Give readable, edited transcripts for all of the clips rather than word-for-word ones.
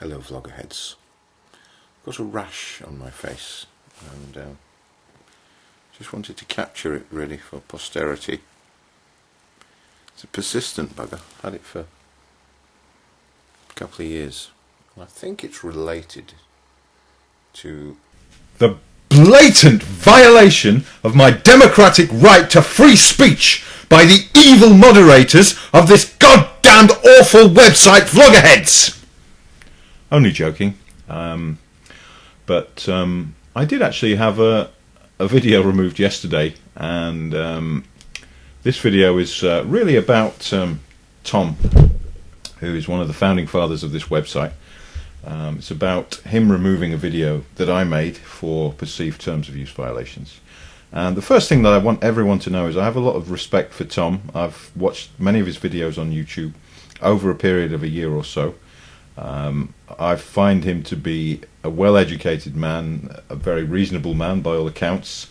Hello Vloggerheads. Got a rash on my face and just wanted to capture it really for posterity. It's a persistent bugger. Had it for a couple of years. I think it's related to the blatant violation of my democratic right to free speech by the evil moderators of this goddamned awful website Vloggerheads. Only joking. But I did actually have a video removed yesterday, and this video is really about Tom, who is one of the founding fathers of this website. It's about him removing a video that I made for perceived terms of use violations. And the first thing that I want everyone to know is I have a lot of respect for Tom. I've watched many of his videos on YouTube over a period of a year or so. I find him to be a well-educated man, a very reasonable man by all accounts,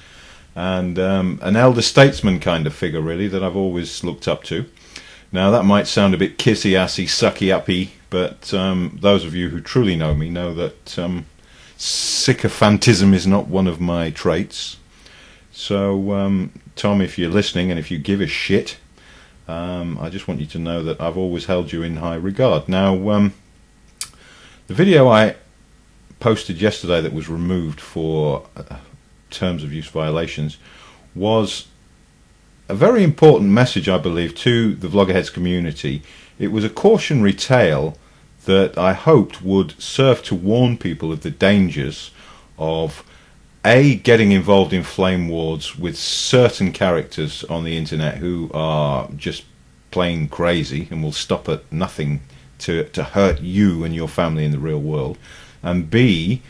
and an elder statesman kind of figure really that I've always looked up to. Now that might sound a bit kissy-assy, sucky-uppy, but those of you who truly know me know that sycophantism is not one of my traits. So Tom, if you're listening and if you give a shit, I just want you to know that I've always held you in high regard. Now the video I posted yesterday that was removed for terms of use violations was a very important message, I believe, to the Vloggerheads community. It was a cautionary tale that I hoped would serve to warn people of the dangers of getting involved in flame wars with certain characters on the internet who are just plain crazy and will stop at nothing to hurt you and your family in the real world, and B,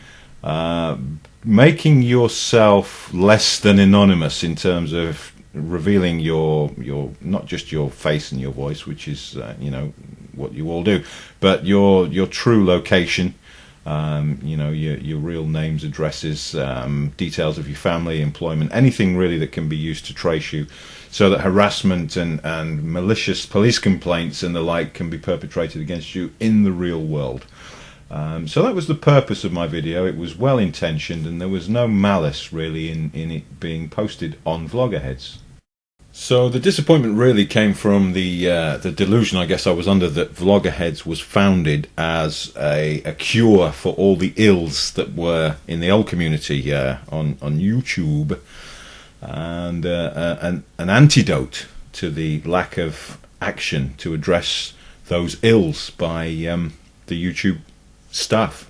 making yourself less than anonymous in terms of revealing your not just your face and your voice, which is you know what you all do, but your true location, you know, your real names, addresses, details of your family, employment, anything really that can be used to trace you, so that harassment and malicious police complaints and the like can be perpetrated against you in the real world. So that was the purpose of my video. It was well intentioned and there was no malice really in it being posted on Vloggerheads. So the disappointment really came from the delusion I guess I was under, that Vloggerheads was founded as a cure for all the ills that were in the old community on YouTube, and an antidote to the lack of action to address those ills by the YouTube staff.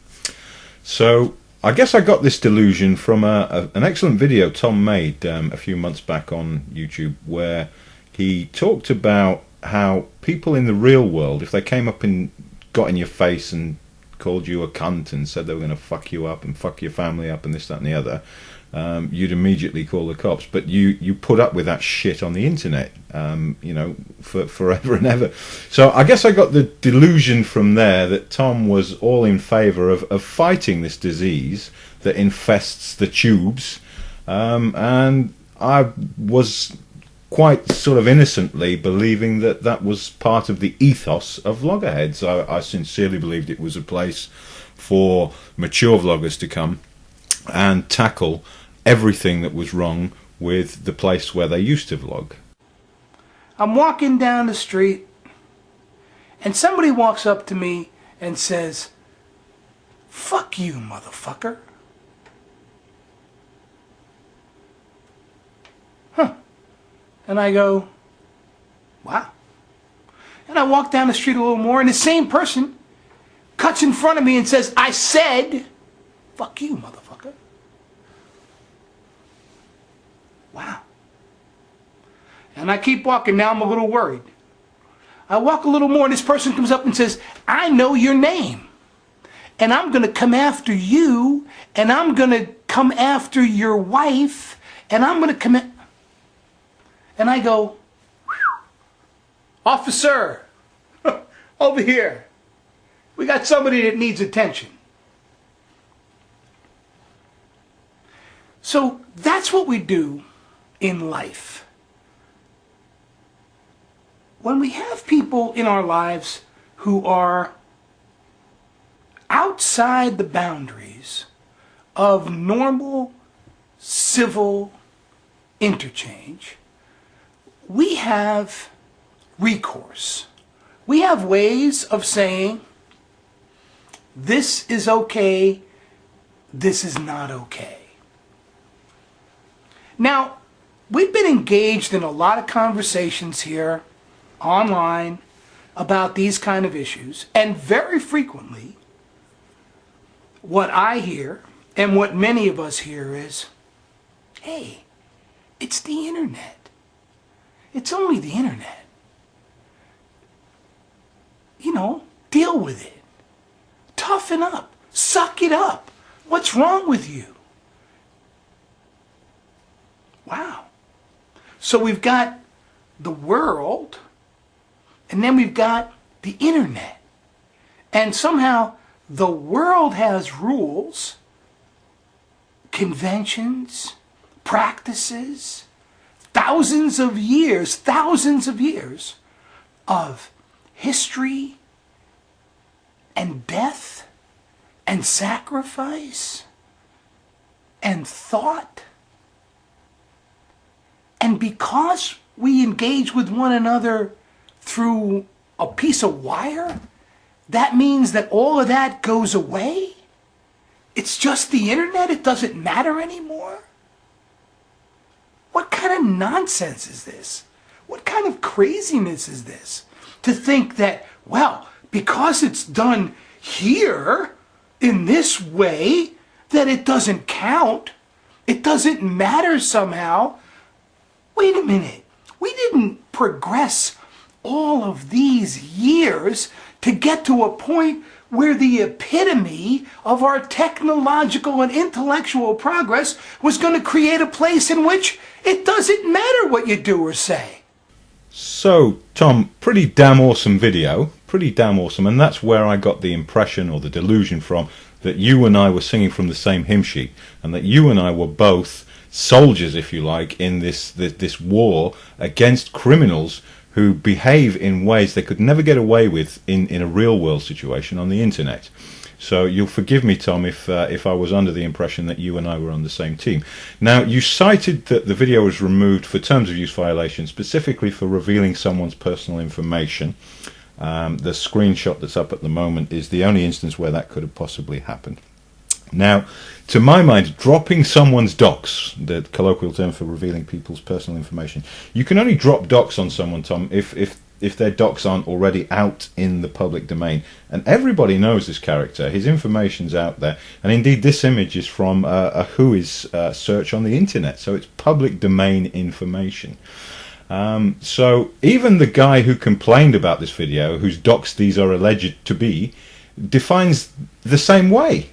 So I guess I got this delusion from an excellent video Tom made a few months back on YouTube, where he talked about how people in the real world, if they came up and got in your face and called you a cunt and said they were going to fuck you up and fuck your family up and this, that and the other, you'd immediately call the cops. But you put up with that shit on the internet, you know, for forever and ever. So I guess I got the delusion from there that Tom was all in favour of fighting this disease that infests the tubes, and I was quite sort of innocently believing that that was part of the ethos of Vloggerheads. I sincerely believed it was a place for mature vloggers to come and tackle everything that was wrong with the place where they used to vlog. I'm walking down the street and somebody walks up to me and says, "Fuck you, motherfucker." Huh. And I go, wow. And I walk down the street a little more and the same person cuts in front of me and says, "I said, fuck you, motherfucker." Wow. And I keep walking. Now I'm a little worried. I walk a little more and this person comes up and says, "I know your name. And I'm going to come after you. And I'm going to come after your wife. And I'm going to come." And I go, "Officer, over here. We got somebody that needs attention." So that's what we do in life. When we have people in our lives who are out outside the boundaries of normal civil interchange, we have recourse. We have ways of saying, this is okay, this is not okay. Now, we've been engaged in a lot of conversations here online about these kind of issues, and very frequently what I hear and what many of us hear is, hey, it's the internet. It's only the internet. You know, deal with it. Toughen up. Suck it up. What's wrong with you? Wow. So we've got the world, and then we've got the internet. And somehow the world has rules, conventions, practices, thousands of years of history and death and sacrifice and thought. And because we engage with one another through a piece of wire, that means that all of that goes away? It's just the internet? It doesn't matter anymore? What kind of nonsense is this? What kind of craziness is this? To think that, well, because it's done here in this way, that it doesn't count. It doesn't matter somehow. Wait a minute. We didn't progress all of these years to get to a point where the epitome of our technological and intellectual progress was going to create a place in which it doesn't matter what you do or say. So, Tom, pretty damn awesome video, pretty damn awesome, and that's where I got the impression or the delusion from that you and I were singing from the same hymn sheet, and that you and I were both soldiers, if you like, in this war against criminals who behave in ways they could never get away with in a real world situation on the internet. So you'll forgive me, Tom, if I was under the impression that you and I were on the same team. Now, you cited that the video was removed for terms of use violation, specifically for revealing someone's personal information. The screenshot that's up at the moment is the only instance where that could have possibly happened. Now, to my mind, dropping someone's docs, the colloquial term for revealing people's personal information, you can only drop docs on someone, Tom, if their docs aren't already out in the public domain. And everybody knows this character. His information's out there. And indeed, this image is from a Whois search on the internet. So it's public domain information. So even the guy who complained about this video, whose docs these are alleged to be, defines the same way.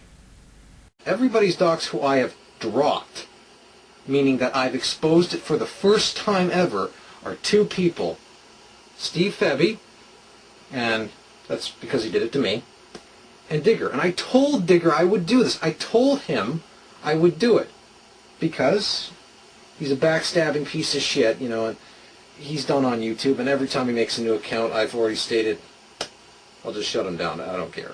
Everybody's docs who I have dropped, meaning that I've exposed it for the first time ever, are two people. Steve Febby, and that's because he did it to me, and Digger. And I told Digger I would do this. I told him I would do it because he's a backstabbing piece of shit, you know, and he's done on YouTube, and every time he makes a new account, I've already stated, I'll just shut him down. I don't care.